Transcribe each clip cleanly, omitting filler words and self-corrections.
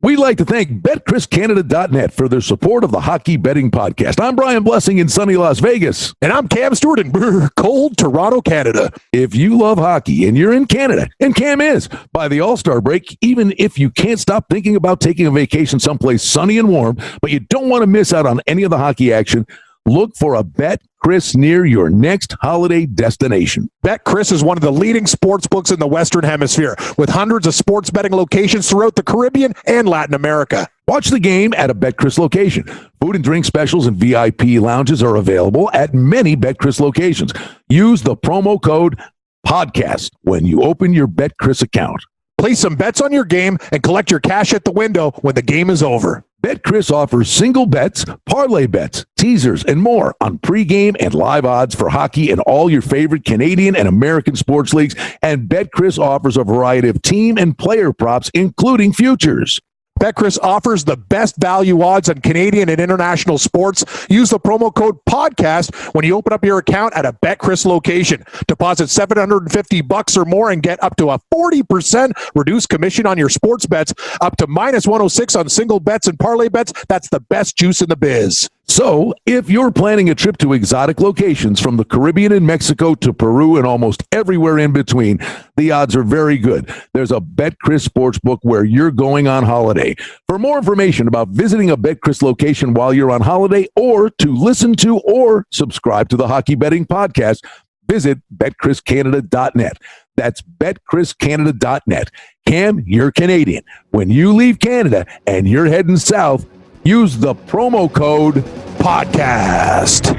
We'd like to thank BetChrisCanada.net for their support of the Hockey Betting Podcast. I'm Brian Blessing in sunny Las Vegas. And I'm Cam Stewart in cold Toronto, Canada. If you love hockey and you're in Canada, and Cam is, by the All-Star break, even if you can't stop thinking about taking a vacation someplace sunny and warm, but you don't want to miss out on any of the hockey action, look for a BetChris near your next holiday destination. BetChris is one of the leading sports books in the Western Hemisphere, with hundreds of sports betting locations throughout the Caribbean and Latin America. Watch the game at a BetChris location. Food and drink specials and VIP lounges are available at many BetChris locations. Use the promo code PODCAST when you open your BetChris account. Place some bets on your game and collect your cash at the window when the game is over. BetChris offers single bets, parlay bets, teasers, and more on pregame and live odds for hockey and all your favorite Canadian and American sports leagues. And BetChris offers a variety of team and player props, including futures. BetChris offers the best value odds on Canadian and international sports. Use the promo code PODCAST when you open up your account at a BetChris location. Deposit $750 or more and get up to a 40% reduced commission on your sports bets, up to minus 106 on single bets and parlay bets. That's the best juice in the biz. So, if you're planning a trip to exotic locations from the Caribbean and Mexico to Peru and almost everywhere in between, the odds are very good. There's a BetChris Sportsbook where you're going on holiday. For more information about visiting a BetChris location while you're on holiday or to listen to or subscribe to the Hockey Betting Podcast, visit BetChrisCanada.net. That's BetChrisCanada.net. Cam, you're Canadian. When you leave Canada and you're heading south, use the promo code PODCAST.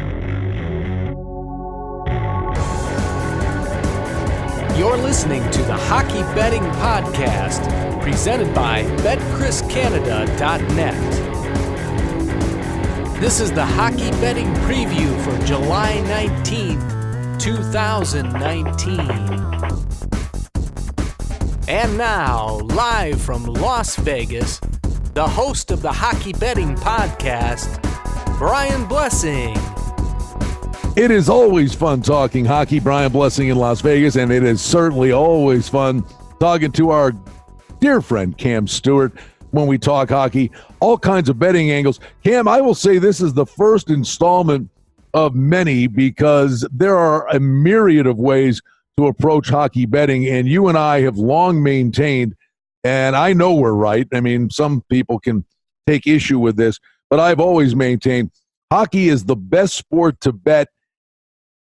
You're listening to the Hockey Betting Podcast, presented by BetChrisCanada.net. This is the Hockey Betting Preview for July 19th, 2019. And now, live from Las Vegas, the host of the Hockey Betting Podcast, Brian Blessing. It is always fun talking hockey. Brian Blessing in Las Vegas, and it is certainly always fun talking to our dear friend Cam Stewart when we talk hockey. All kinds of betting angles. Cam, I will say this is the first installment of many because there are a myriad of ways to approach hockey betting, and you and I have long maintained, and I know we're right. I mean, some people can take issue with this, but I've always maintained hockey is the best sport to bet.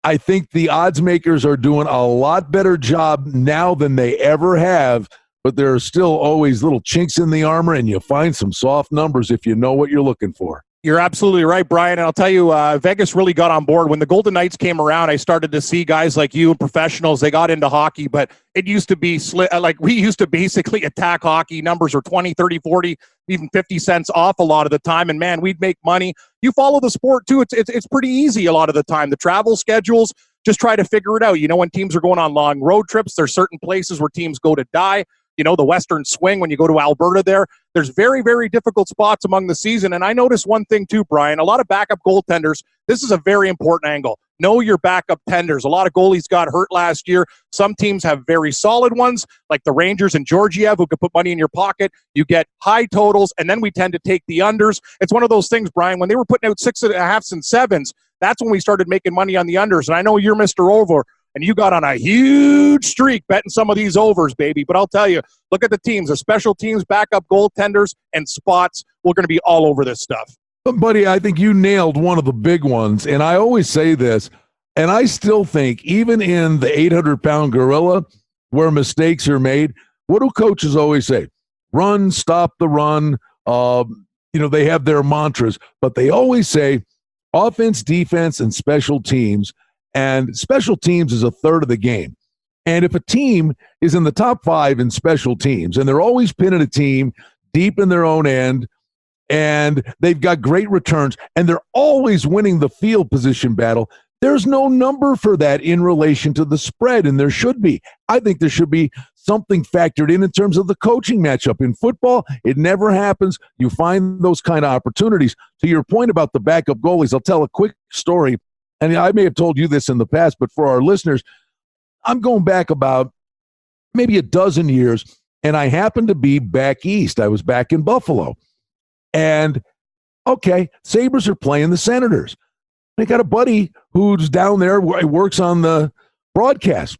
I think the odds makers are doing a lot better job now than they ever have, but there are still always little chinks in the armor, and you find some soft numbers if you know what you're looking for. You're absolutely right, Brian. And I'll tell you, Vegas really got on board. When the Golden Knights came around, I started to see guys like you and professionals, they got into hockey, but it used to be like we used to basically attack hockey. Numbers were 20, 30, 40, even 50 cents off a lot of the time. And man, we'd make money. You follow the sport too. It's pretty easy a lot of the time. The travel schedules, just try to figure it out. You know, when teams are going on long road trips, there's certain places where teams go to die. You know, the Western Swing, when you go to Alberta there's very, very difficult spots among the season. And I noticed one thing too, Brian, a lot of backup goaltenders, this is a very important angle. Know your backup tenders. A lot of goalies got hurt last year. Some teams have very solid ones, like the Rangers and Georgiev, who could put money in your pocket. You get high totals, and then we tend to take the unders. It's one of those things, Brian, when they were putting out 6.5s and 7s, that's when we started making money on the unders. And I know you're Mr. Over, and you got on a huge streak betting some of these overs, baby. But I'll tell you, look at the teams, the special teams, backup goaltenders, and spots. We're going to be all over this stuff. But, buddy, I think you nailed one of the big ones. And I always say this, and I still think even in the 800-pound gorilla where mistakes are made, what do coaches always say? Run, stop the run. They have their mantras. But they always say offense, defense, and special teams. And special teams is a third of the game. And if a team is in the top 5 in special teams, and they're always pinning a team deep in their own end, and they've got great returns, and they're always winning the field position battle, there's no number for that in relation to the spread, and there should be. I think there should be something factored in terms of the coaching matchup. In football, it never happens. You find those kind of opportunities. To your point about the backup goalies, I'll tell a quick story. And I may have told you this in the past, but for our listeners, I'm going back about maybe a dozen years, and I happened to be back east. I was back in Buffalo. And, okay, Sabres are playing the Senators. I got a buddy who's down there, works on the broadcast.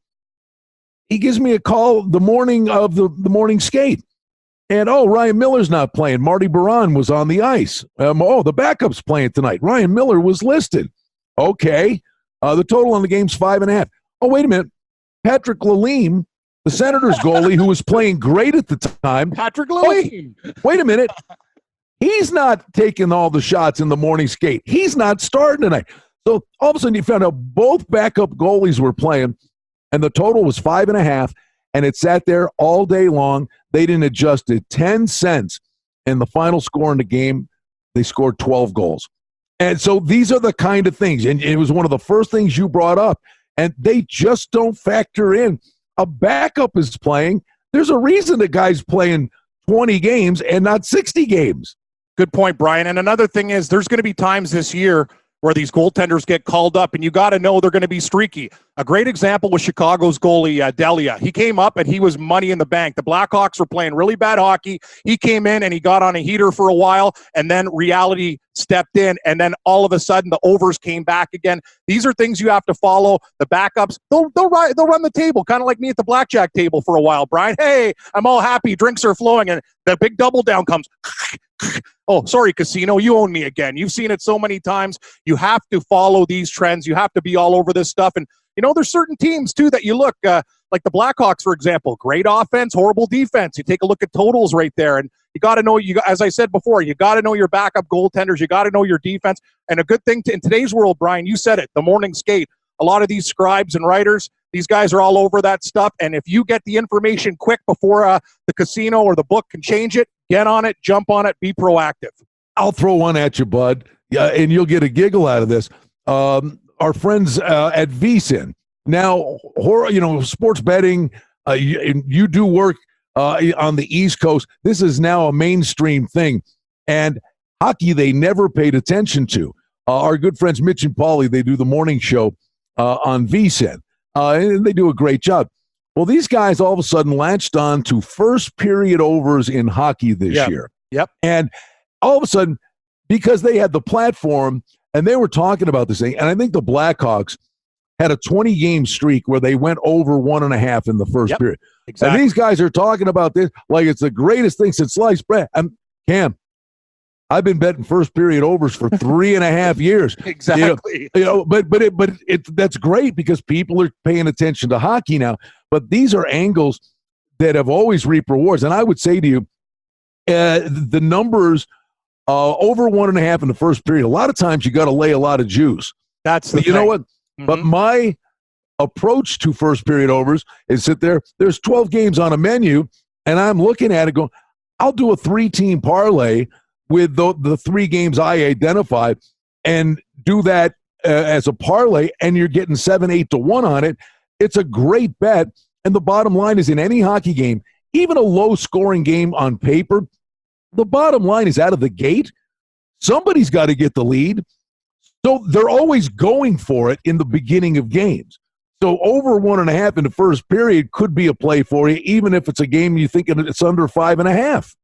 He gives me a call the morning of the morning skate. And, Ryan Miller's not playing. Marty Baron was on the ice. The backup's playing tonight. Ryan Miller was listed. Okay. The total on the game's 5.5. Oh, wait a minute. Patrick Lalime, the Senators goalie, who was playing great at the time. Patrick Lalime. Wait a minute. He's not taking all the shots in the morning skate. He's not starting tonight. So all of a sudden you found out both backup goalies were playing, and the total was 5.5, and it sat there all day long. They didn't adjust it 10 cents, and the final score in the game, they scored 12 goals. And so these are the kind of things, and it was one of the first things you brought up, and they just don't factor in. A backup is playing. There's a reason the guy's playing 20 games and not 60 games. Good point, Brian. And another thing is there's going to be times this year where these goaltenders get called up, and you got to know they're going to be streaky. A great example was Chicago's goalie, Delia. He came up, and he was money in the bank. The Blackhawks were playing really bad hockey. He came in, and he got on a heater for a while, and then reality stepped in, and then all of a sudden the overs came back again. These are things you have to follow. The backups, they'll run the table, kind of like me at the blackjack table for a while, Brian. Hey, I'm all happy. Drinks are flowing, and the big double down comes. Oh, sorry, casino, you own me again. You've seen it so many times. You have to follow these trends. You have to be all over this stuff. And, there's certain teams, too, that you look, like the Blackhawks, for example, great offense, horrible defense. You take a look at totals right there, and you got to know, as I said before, you got to know your backup goaltenders. You got to know your defense. And a good thing in today's world, Brian, you said it, the morning skate, a lot of these scribes and writers, these guys are all over that stuff. And if you get the information quick before the casino or the book can change it, get on it, jump on it, be proactive. I'll throw one at you, bud, and you'll get a giggle out of this. Our friends at VSiN. Now, sports betting, you do work on the East Coast. This is now a mainstream thing. And hockey, they never paid attention to. Our good friends Mitch and Paulie, they do the morning show on VSiN, and they do a great job. Well, these guys all of a sudden latched on to first period overs in hockey this year. Yep. And all of a sudden, because they had the platform and they were talking about this thing, and I think the Blackhawks had a 20-game streak where they went over 1.5 in the first period. Exactly. And these guys are talking about this like it's the greatest thing since sliced bread. Cam, I've been betting first period overs for 3.5 years. Exactly. But that's great because people are paying attention to hockey now. But these are angles that have always reaped rewards. And I would say to you, the numbers over 1.5 in the first period, a lot of times you got to lay a lot of juice. That's the thing. Know what? Mm-hmm. But my approach to first period overs is sit there. There's 12 games on a menu, and I'm looking at it going, I'll do a 3-team parlay with the 3 games I identified and do that as a parlay, and you're getting 7-8 to 1 on it. It's a great bet. And the bottom line is in any hockey game, even a low-scoring game on paper, the bottom line is out of the gate, somebody's got to get the lead. So they're always going for it in the beginning of games. So over 1.5 in the first period could be a play for you, even if it's a game you think it's under 5.5.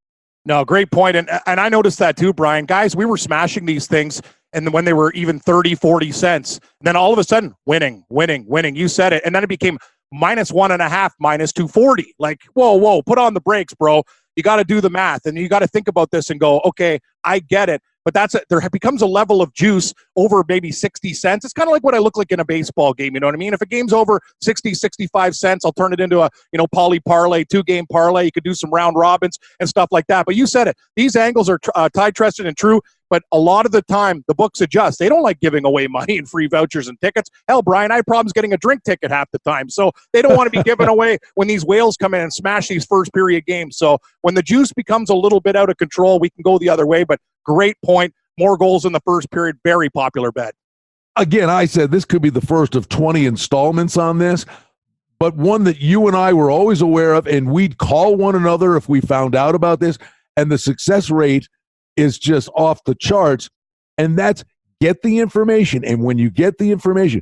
No, great point. And I noticed that too, Brian. Guys, we were smashing these things and when they were even 30, 40 cents. And then all of a sudden, winning. You said it. And then it became -1.5, -240. Like, whoa, put on the brakes, bro. You got to do the math, and you got to think about this and go, okay, I get it. But there becomes a level of juice over maybe 60 cents. It's kind of like what I look like in a baseball game. You know what I mean? If a game's over 60, 65 cents, I'll turn it into a, poly parlay, 2-game parlay. You could do some round robins and stuff like that. But you said it. These angles are tie trusted and true. But a lot of the time, the books adjust. They don't like giving away money and free vouchers and tickets. Hell, Brian, I have problems getting a drink ticket half the time. So they don't want to be giving away when these whales come in and smash these first period games. So when the juice becomes a little bit out of control, we can go the other way. But great point. More goals in the first period. Very popular bet. Again, I said this could be the first of 20 installments on this, but one that you and I were always aware of, and we'd call one another if we found out about this, and the success rate is just off the charts, and that's get the information. And when you get the information,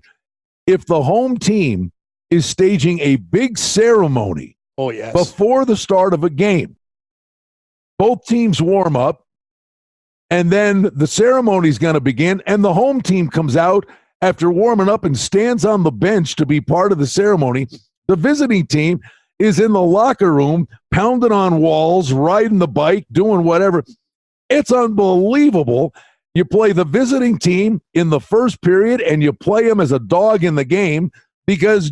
if the home team is staging a big ceremony Oh, yes. Before the start of a game. Both teams warm up, and then the ceremony is going to begin, and the home team comes out after warming up and stands on the bench to be part of the ceremony. The visiting team is in the locker room, pounding on walls, riding the bike, doing whatever. It's unbelievable. You play the visiting team in the first period, and you play them as a dog in the game because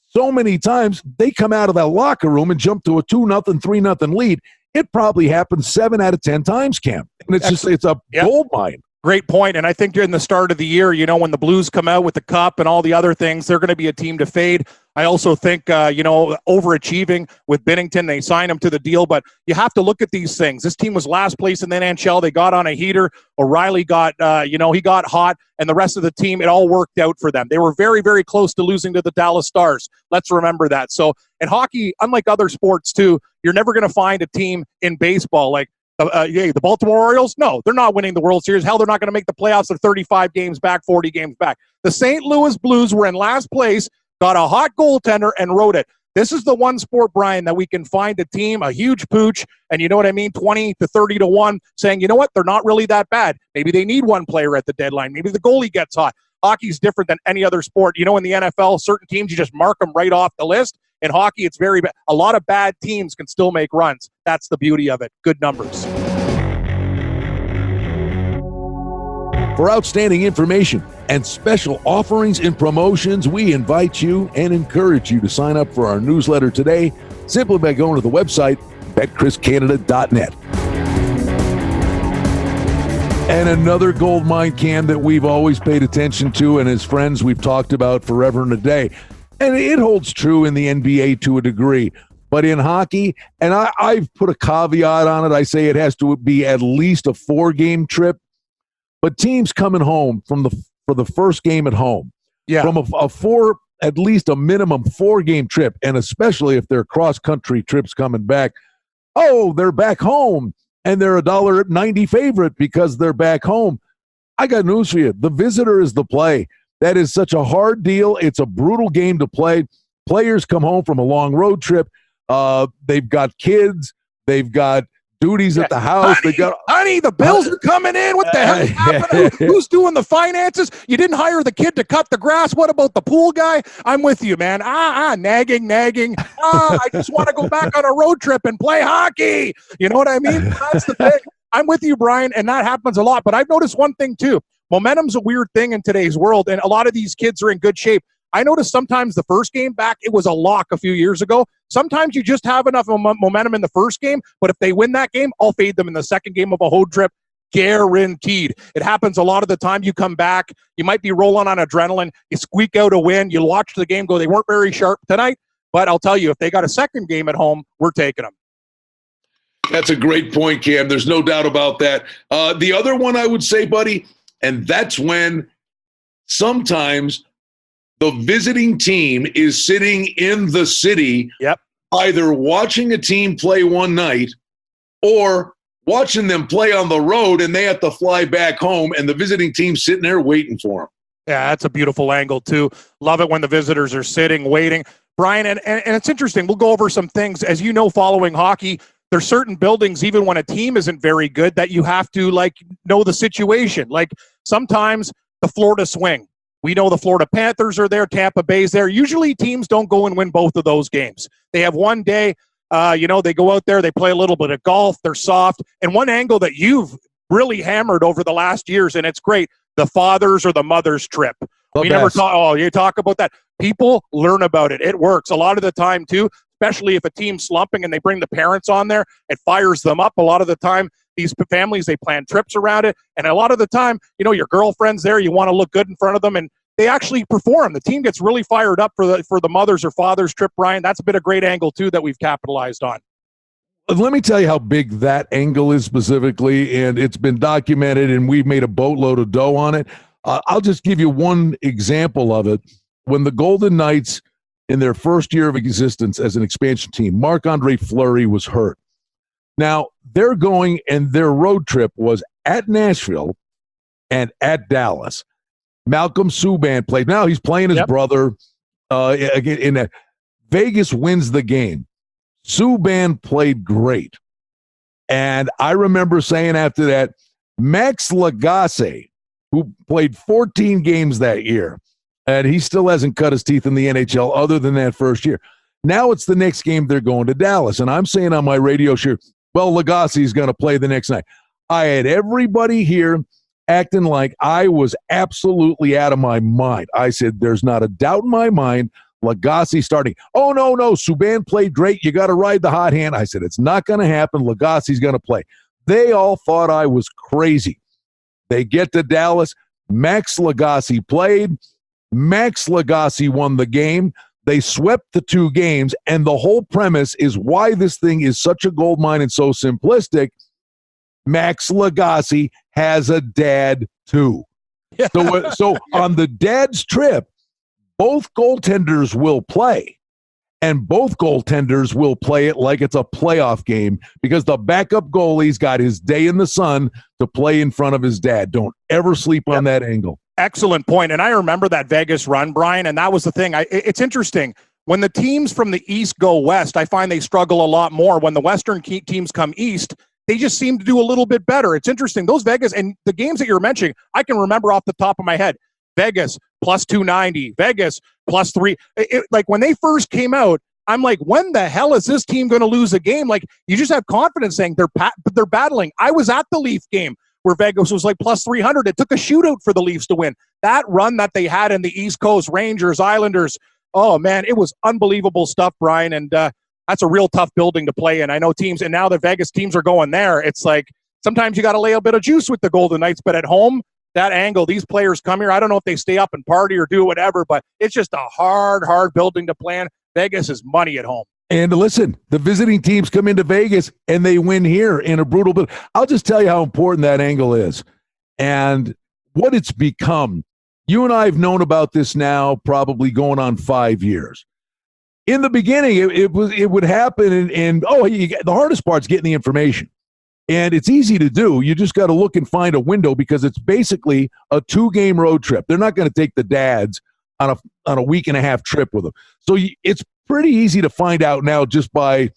so many times they come out of that locker room and jump to a 2-0, 3-0 lead. It probably happens 7 out of 10 times, Cam. And it's a gold mine. Great point. And I think during the start of the year, when the Blues come out with the cup and all the other things, they're going to be a team to fade. I also think, overachieving with Binnington, they signed him to the deal, but you have to look at these things. This team was last place in the NHL. They got on a heater. O'Reilly got, he got hot, and the rest of the team, it all worked out for them. They were very, very close to losing to the Dallas Stars. Let's remember that. So in hockey, unlike other sports too, you're never going to find a team in baseball like, the Baltimore Orioles, no, they're not winning the World Series. Hell, they're not going to make the playoffs. They're 35 games back, 40 games back. The St. Louis Blues were in last place, got a hot goaltender, and rode it. This is the one sport, Brian, that we can find a team, a huge pooch, and 20 to 30 to 1, saying, you know what, they're not really that bad. Maybe they need one player at the deadline. Maybe the goalie gets hot. Hockey's different than any other sport. In the NFL, certain teams, you just mark them right off the list. In hockey, it's very bad. A lot of bad teams can still make runs. That's the beauty of it. Good numbers. For outstanding information and special offerings and promotions, we invite you and encourage you to sign up for our newsletter today simply by going to the website, betchriscanada.net. And another gold mine, Cam, that we've always paid attention to, and as friends we've talked about forever and a day. And it holds true in the NBA to a degree. But in hockey, and I've put a caveat on it, I say it has to be at least a 4-game trip. But teams coming home for the first game at home, from at least a minimum 4-game trip, and especially if they're cross-country trips coming back, they're back home, and they're $1.90 favorite because they're back home. I got news for you. The visitor is the play. That is such a hard deal. It's a brutal game to play. Players come home from a long road trip. They've got kids. They've got duties at the house. Honey, the bills are coming in. What the hell is happening? Who's doing the finances? You didn't hire the kid to cut the grass. What about the pool guy? I'm with you, man. Nagging. I just want to go back on a road trip and play hockey. You know what I mean? That's the thing. I'm with you, Brian, and that happens a lot. But I've noticed one thing, too. Momentum's a weird thing in today's world, and a lot of these kids are in good shape. I noticed sometimes the first game back, it was a lock a few years ago. Sometimes you just have enough momentum in the first game, but if they win that game, I'll fade them in the second game of a road trip. Guaranteed. It happens a lot of the time. You come back, you might be rolling on adrenaline, you squeak out a win, you watch the game go, they weren't very sharp tonight, but I'll tell you, if they got a second game at home, we're taking them. That's a great point, Cam. There's no doubt about that. The other one I would say, buddy, and that's when sometimes the visiting team is sitting in the city, either watching a team play one night or watching them play on the road, and they have to fly back home, and the visiting team's sitting there waiting for them. Yeah, that's a beautiful angle, too. Love it when the visitors are sitting, waiting. Brian, and it's interesting. We'll go over some things. As you know, following hockey, there's certain buildings, even when a team isn't very good, that you have to, know the situation. Like, sometimes the Florida Swing. We know the Florida Panthers are there, Tampa Bay's there. Usually teams don't go and win both of those games. They have one day, they go out there, they play a little bit of golf, they're soft. And one angle that you've really hammered over the last years, and it's great, the fathers or the mothers trip. We never talk, you talk about that. People learn about it. It works. A lot of the time, too, especially if a team's slumping and they bring the parents on there, it fires them up. A lot of the time, these families, they plan trips around it. And a lot of the time, your girlfriend's there, you want to look good in front of them, and they actually perform. The team gets really fired up for the mothers or fathers trip, Brian. That's been a great angle, too, that we've capitalized on. Let me tell you how big that angle is specifically, and it's been documented, and we've made a boatload of dough on it. I'll just give you one example of it. When the Golden Knights, in their first year of existence as an expansion team, Marc-Andre Fleury was hurt. Now, they're going, and their road trip was at Nashville and at Dallas. Malcolm Subban played. Now he's playing his brother again. Vegas wins the game. Subban played great. And I remember saying after that, Max Lagacé, who played 14 games that year, and he still hasn't cut his teeth in the NHL other than that first year. Now it's the next game they're going to Dallas. And I'm saying on my radio show, well, Lagacé's going to play the next night. I had everybody here acting like I was absolutely out of my mind. I said, there's not a doubt in my mind Lagacé starting. Oh, no, Subban played great. You got to ride the hot hand. I said, it's not going to happen. Lagacé's going to play. They all thought I was crazy. They get to Dallas. Max Lagacé played. Max Lagacé won the game. They swept the 2 games, and the whole premise is why this thing is such a gold mine and so simplistic. Max Lagacé has a dad, too. So on the dad's trip, both goaltenders will play, and both goaltenders will play it like it's a playoff game because the backup goalie's got his day in the sun to play in front of his dad. Don't ever sleep on that angle. Excellent point. And I remember that Vegas run, Brian, and that was the thing. It's interesting. When the teams from the East go West, I find they struggle a lot more. When the Western teams come East, they just seem to do a little bit better. It's interesting. Those Vegas and the games that you're mentioning, I can remember off the top of my head. Vegas plus 290, Vegas plus 3. Like when they first came out, I'm like, when the hell is this team going to lose a game? Like you just have confidence saying they're battling. I was at the Leaf game where Vegas was like plus 300. It took a shootout for the Leafs to win. That run that they had in the East Coast, Rangers, Islanders, oh man, it was unbelievable stuff, Brian. And that's a real tough building to play in. I know teams, and now the Vegas teams are going there. It's like sometimes you got to lay a bit of juice with the Golden Knights, but at home, that angle, these players come here. I don't know if they stay up and party or do whatever, but it's just a hard building to plan. Vegas is money at home. And listen, the visiting teams come into Vegas and they win here in a brutal building. I'll just tell you how important that angle is and what it's become. You and I have known about this now probably going on 5 years. In the beginning, it would happen, and the hardest part's getting the information. And it's easy to do. You just got to look and find a window because it's basically a 2-game road trip. They're not going to take the dads on a week and a half trip with them. So it's pretty easy to find out now just by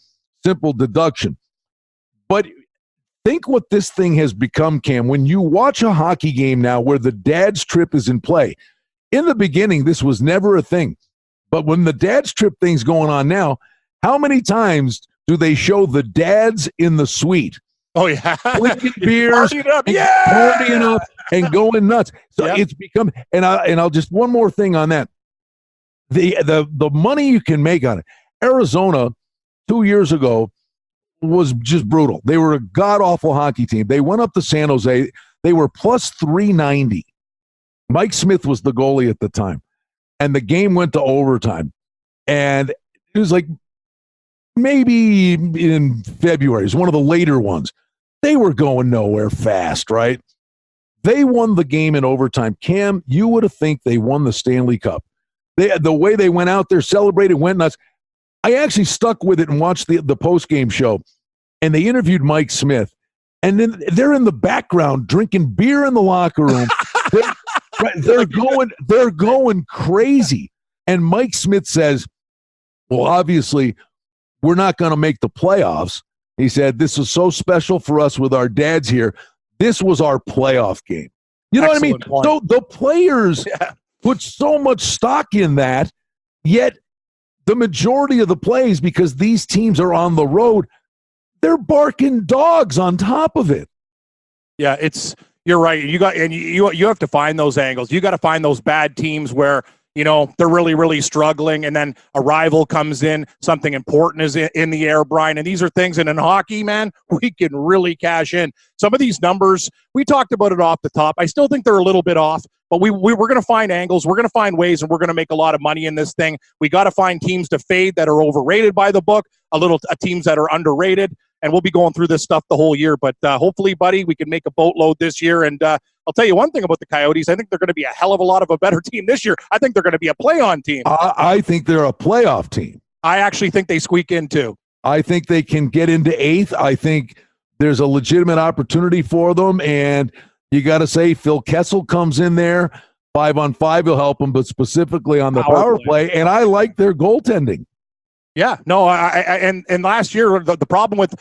simple deduction. But think what this thing has become, Cam. When you watch a hockey game now where the dad's trip is in play, in the beginning, this was never a thing. But when the dad's trip thing's going on now, how many times do they show the dads in the suite? Oh, yeah. Drinking beers, partying up, and going nuts. So It's become, and I'll just, one more thing on that. The money you can make on it. Arizona, 2 years ago, was just brutal. They were a god-awful hockey team. They went up to San Jose. They were plus 390. Mike Smith was the goalie at the time. And the game went to overtime. And it was like maybe in February. It was one of the later ones. They were going nowhere fast, right? They won the game in overtime. Cam, you would have think they won the Stanley Cup. The way they went out there, celebrated, went nuts. I actually stuck with it and watched the post-game show, and they interviewed Mike Smith. And then they're in the background drinking beer in the locker room. They're going crazy. And Mike Smith says, well, obviously, we're not going to make the playoffs. He said, this is so special for us with our dads here. This was our playoff game. You know Excellent what I mean? point. So the players put so much stock in that, yet the majority of the plays, because these teams are on the road, they're barking dogs on top of it. Yeah, you're right. You have to find those angles. You got to find those bad teams where, they're really, really struggling, and then a rival comes in, something important is in the air, Brian, and these are things, and in hockey, man, we can really cash in. Some of these numbers, we talked about it off the top. I still think they're a little bit off, but we're going to find angles, we're going to find ways, and we're going to make a lot of money in this thing. We got to find teams to fade that are overrated by the book, teams that are underrated, and we'll be going through this stuff the whole year, but hopefully, buddy, we can make a boatload this year, and I'll tell you one thing about the Coyotes. I think they're going to be a hell of a lot of a better team this year. I think they're going to be a play-on team. I think they're a playoff team. I actually think they squeak in, too. I think they can get into 8th. I think there's a legitimate opportunity for them, and you got to say Phil Kessel comes in there. 5-on-5 will help them, but specifically on the power play, and I like their goaltending. Yeah, no, and last year the problem with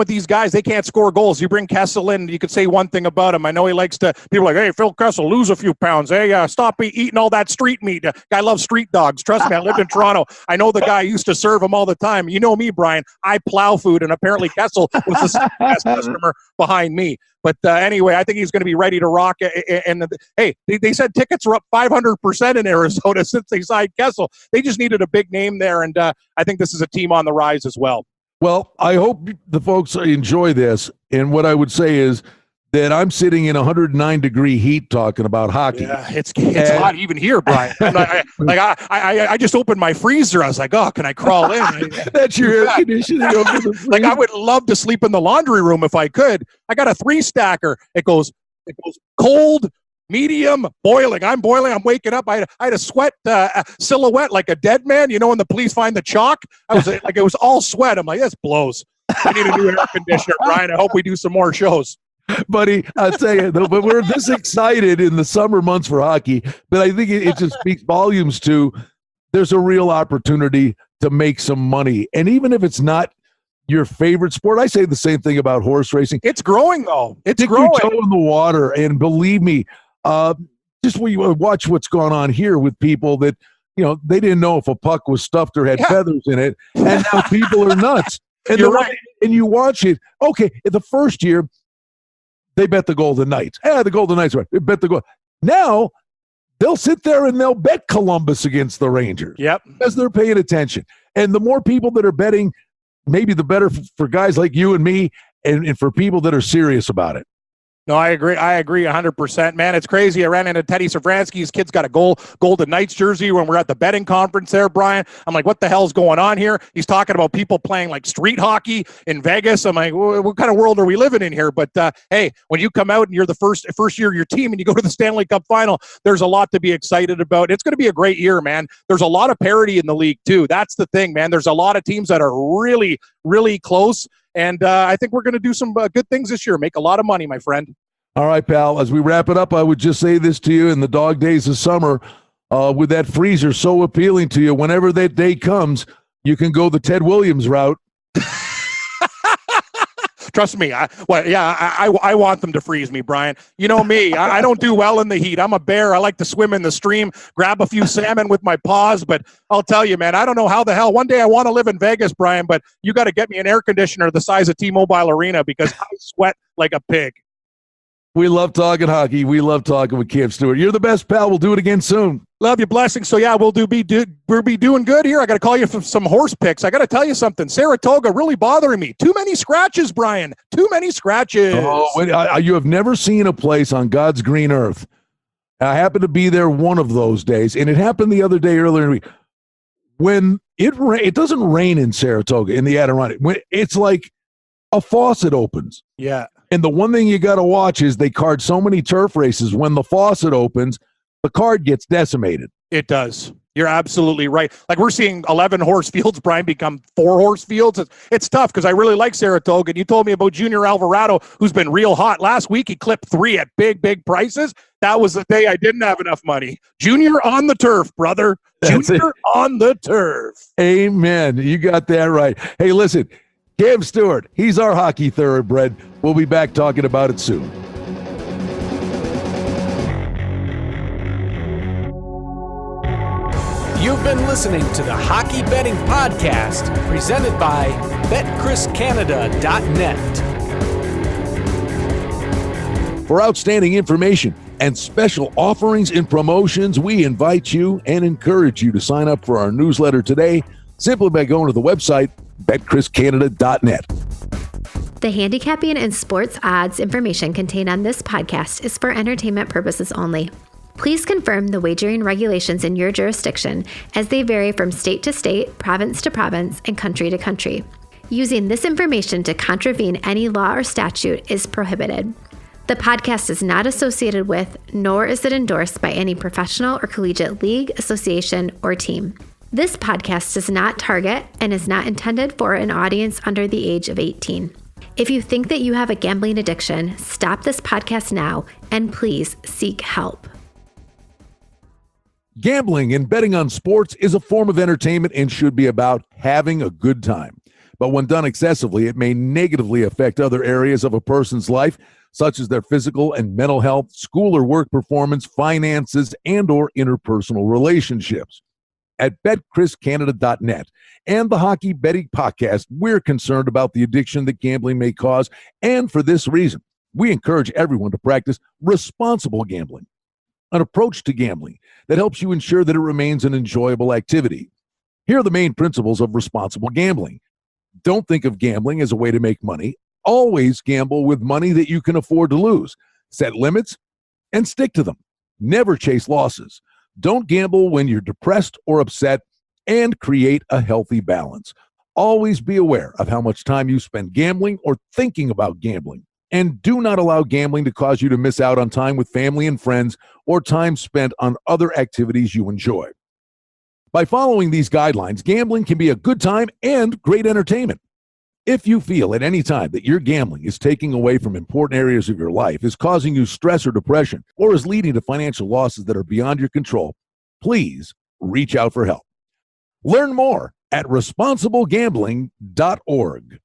these guys, they can't score goals. You bring Kessel in, you could say one thing about him. I know he likes to. People are like, hey, Phil Kessel, lose a few pounds. Hey, stop eating all that street meat. Guy loves street dogs. Trust me, I lived in Toronto. I know the guy used to serve him all the time. You know me, Brian. I plow food, and apparently Kessel was the second best customer behind me. But anyway, I think he's going to be ready to rock. And hey, they said tickets were up 500% in Arizona since they signed Kessel. They just needed a big name there, and I think this is a team on the rise as well. Well, I hope the folks enjoy this. And what I would say is that I'm sitting in 109-degree heat talking about hockey. Yeah, it's hot even here, Brian. I just opened my freezer. I was like, oh, can I crawl in? That's your air conditioning over the freezer. Like, I would love to sleep in the laundry room if I could. I got a 3-stacker. It goes cold, medium, boiling. I'm boiling. I'm waking up. I had a sweat silhouette like a dead man. You know, when the police find the chalk, I was like, it was all sweat. I'm like, this blows. I need a new air conditioner, Brian. I hope we do some more shows. Buddy, I'll tell you, though, but we're this excited in the summer months for hockey, but I think it just speaks volumes to there's a real opportunity to make some money. And even if it's not your favorite sport, I say the same thing about horse racing. It's growing, though. It's Stick growing. your toe in the water, and believe me, just when you watch what's going on here with people that, you know, they didn't know if a puck was stuffed or had feathers in it, and now people are nuts. And you're right. And you watch it. Okay, in the first year, they bet the Golden Knights. The Golden Knights, right? They bet the goal. Now, they'll sit there and they'll bet Columbus against the Rangers. Yep. Because they're paying attention. And the more people that are betting, maybe the better for guys like you and me and for people that are serious about it. No, I agree. 100%. Man, it's crazy. I ran into Teddy Savransky. His kid's got a Golden Knights jersey when we're at the betting conference there, Brian. I'm like, what the hell's going on here? He's talking about people playing like street hockey in Vegas. I'm like, what kind of world are we living in here? But hey, when you come out and you're the first year of your team and you go to the Stanley Cup final, there's a lot to be excited about. It's going to be a great year, man. There's a lot of parity in the league too. That's the thing, man. There's a lot of teams that are really, really close. And I think we're going to do some good things this year. Make a lot of money, my friend. All right, pal. As we wrap it up, I would just say this to you. In the dog days of summer, with that freezer so appealing to you, whenever that day comes, you can go the Ted Williams route. Trust me. I want them to freeze me, Brian. You know me. I don't do well in the heat. I'm a bear. I like to swim in the stream, grab a few salmon with my paws. But I'll tell you, man, I don't know how the hell. One day I want to live in Vegas, Brian, but you got to get me an air conditioner the size of T-Mobile Arena because I sweat like a pig. We love talking hockey. We love talking with Cam Stewart. You're the best, pal. We'll do it again soon. Love you, blessings. So, yeah, we'll be doing good here. I got to call you for some horse picks. I got to tell you something. Saratoga really bothering me. Too many scratches, Brian. Too many scratches. Oh, you have never seen a place on God's green earth. I happened to be there one of those days, and it happened the other day earlier in the week. When it doesn't rain in Saratoga, in the Adirondack. When it's like a faucet opens. Yeah. And the one thing you got to watch is they card so many turf races. When the faucet opens, the card gets decimated. It does. You're absolutely right. Like we're seeing 11 horse fields, Brian, become 4 horse fields. It's tough because I really like Saratoga. And you told me about Junior Alvarado, who's been real hot. Last week, he clipped 3 at big prices. That was the day I didn't have enough money. Junior on the turf, brother. Junior on the turf. Amen. You got that right. Hey, listen, Cam Stewart, he's our hockey thoroughbred. We'll be back talking about it soon. You've been listening to the Hockey Betting Podcast, presented by BetChrisCanada.net. For outstanding information and special offerings and promotions, we invite you and encourage you to sign up for our newsletter today simply by going to the website, BetChrisCanada.net. The handicapping and sports odds information contained on this podcast is for entertainment purposes only. Please confirm the wagering regulations in your jurisdiction as they vary from state to state, province to province, and country to country. Using this information to contravene any law or statute is prohibited. The podcast is not associated with, nor is it endorsed by any professional or collegiate league, association, or team. This podcast does not target and is not intended for an audience under the age of 18. If you think that you have a gambling addiction, stop this podcast now and please seek help. Gambling and betting on sports is a form of entertainment and should be about having a good time. But when done excessively, it may negatively affect other areas of a person's life, such as their physical and mental health, school or work performance, finances, and or interpersonal relationships. At BetChrisCanada.net and the Hockey Betting Podcast, we're concerned about the addiction that gambling may cause, and for this reason, we encourage everyone to practice responsible gambling, an approach to gambling that helps you ensure that it remains an enjoyable activity. Here are the main principles of responsible gambling. Don't think of gambling as a way to make money. Always gamble with money that you can afford to lose. Set limits and stick to them. Never chase losses. Don't gamble when you're depressed or upset, and create a healthy balance. Always be aware of how much time you spend gambling or thinking about gambling. And do not allow gambling to cause you to miss out on time with family and friends or time spent on other activities you enjoy. By following these guidelines, gambling can be a good time and great entertainment. If you feel at any time that your gambling is taking away from important areas of your life, is causing you stress or depression, or is leading to financial losses that are beyond your control, please reach out for help. Learn more at responsiblegambling.org.